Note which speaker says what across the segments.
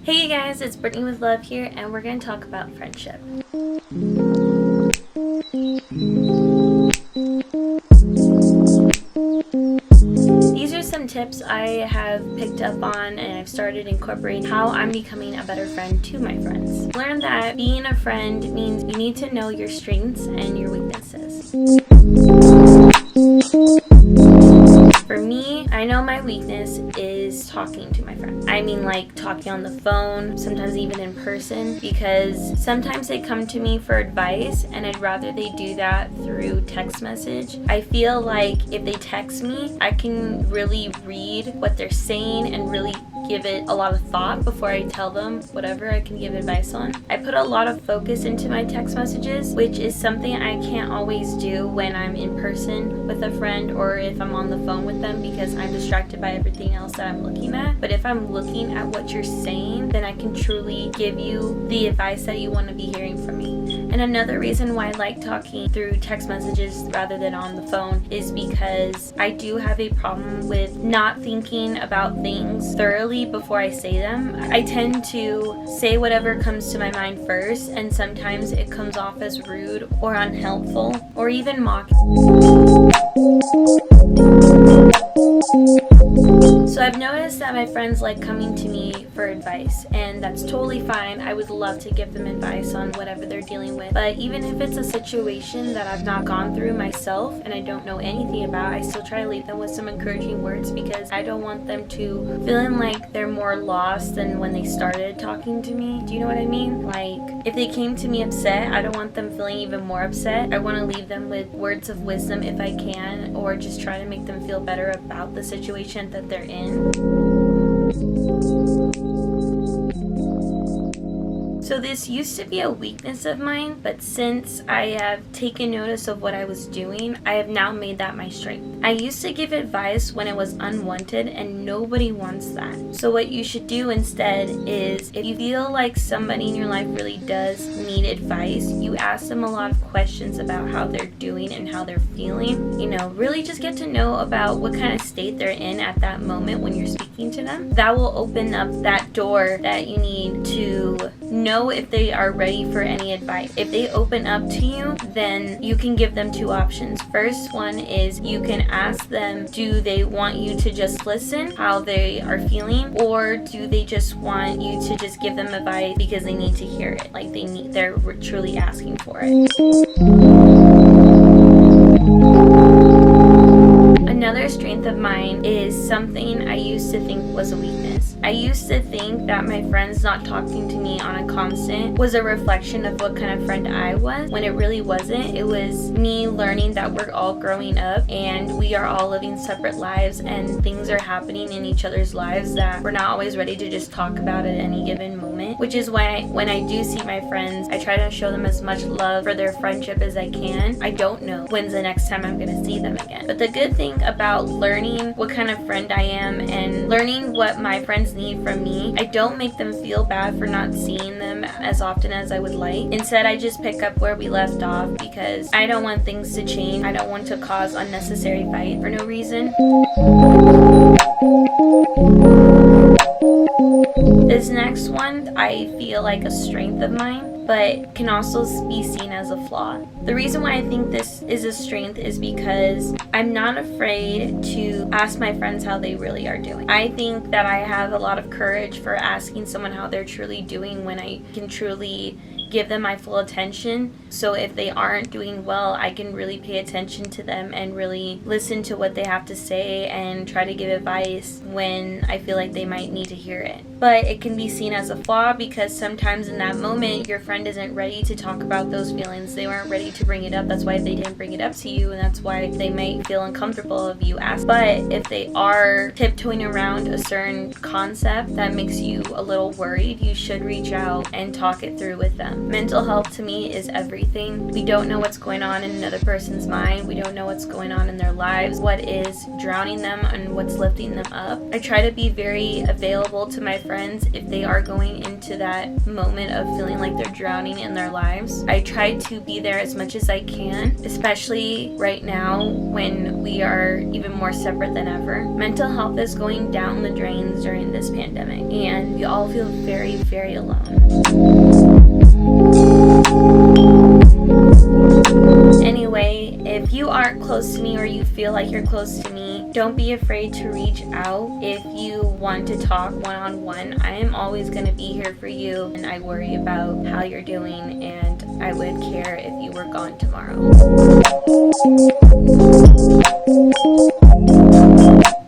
Speaker 1: Hey you guys, it's Brittany with Love here, and we're going to talk about friendship. These are some tips I have picked up on and I've started incorporating how I'm becoming a better friend to my friends. Learn that being a friend means you need to know your strengths and your weaknesses. For me, I know my weakness is talking to my friends. I mean, like talking on the phone, sometimes even in person, because sometimes they come to me for advice and I'd rather they do that through text message. I feel like if they text me, I can really read what they're saying and really give it a lot of thought before I tell them whatever I can give advice on. I put a lot of focus into my text messages, which is something I can't always do when I'm in person with a friend or if I'm on the phone with them because I'm distracted by everything else that I'm looking at. But if I'm looking at what you're saying, then I can truly give you the advice that you want to be hearing from me. And another reason why I like talking through text messages rather than on the phone is because I do have a problem with not thinking about things thoroughly before I say them. I tend to say whatever comes to my mind first, and sometimes it comes off as rude or unhelpful or even mocking. So I've noticed that my friends like coming to me for advice, and that's totally fine. I would love to give them advice on whatever they're dealing with. But even if it's a situation that I've not gone through myself and I don't know anything about, I still try to leave them with some encouraging words because I don't want them to feeling like they're more lost than when they started talking to me. Do you know what I mean? Like, if they came to me upset, I don't want them feeling even more upset. I want to leave them with words of wisdom if I can, or just try to make them feel better about the situation that they're in. So this used to be a weakness of mine, but since I have taken notice of what I was doing, I have now made that my strength. I used to give advice when it was unwanted, and nobody wants that. So what you should do instead is, if you feel like somebody in your life really does need advice, you ask them a lot of questions about how they're doing and how they're feeling. You know, really just get to know about what kind of state they're in at that moment when you're speaking to them. That will open up that door that you need to know if they are ready for any advice. If they open up to you, then you can give them two options. First one is you can ask them, do they want you to just listen how they are feeling, or do they just want you to just give them advice because they need to hear it, like they're truly asking for it. Another strength of mine is something I used to think was a weakness. I used to think that my friends not talking to me on a constant was a reflection of what kind of friend I was, when it really wasn't. It was me learning that we're all growing up and we are all living separate lives, and things are happening in each other's lives that we're not always ready to just talk about at any given moment, which is why when I do see my friends, I try to show them as much love for their friendship as I can. I don't know when's the next time I'm going to see them again. But the good thing about learning what kind of friend I am and learning what my friends need from me, I don't make them feel bad for not seeing them as often as I would like. Instead, I just pick up where we left off because I don't want things to change. I don't want to cause unnecessary fight for no reason. This next one, I feel like a strength of mine, but can also be seen as a flaw. The reason why I think this is a strength is because I'm not afraid to ask my friends how they really are doing. I think that I have a lot of courage for asking someone how they're truly doing when I can truly give them my full attention. So if they aren't doing well, I can really pay attention to them and really listen to what they have to say and try to give advice when I feel like they might need to hear it. But it can be seen as a flaw because sometimes in that moment, your friend isn't ready to talk about those feelings. They weren't ready to bring it up. That's why they didn't bring it up to you, and that's why they might feel uncomfortable if you ask. But if they are tiptoeing around a certain concept that makes you a little worried, you should reach out and talk it through with them. am. Mental health to me is everything. We don't know what's going on in another person's mind. We don't know what's going on in their lives, what is drowning them and what's lifting them up. I try to be very available to my friends if they are going into that moment of feeling like they're drowning in their lives. I try to be there as much as I can, especially right now when we are even more separate than ever. Mental health is going down the drains during this pandemic, and we all feel very, very alone. Anyway, if you aren't close to me or you feel like you're close to me, don't be afraid to reach out if you want to talk one-on-one. I am always going to be here for you, and I worry about how you're doing, and I would care if you were gone tomorrow.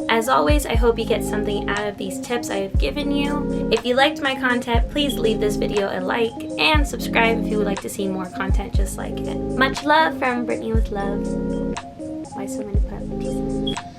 Speaker 1: As always, I hope you get something out of these tips I have given you. If you liked my content, please leave this video a like and subscribe if you would like to see more content just like it. Much love from Brittany with Love. Why so many pieces?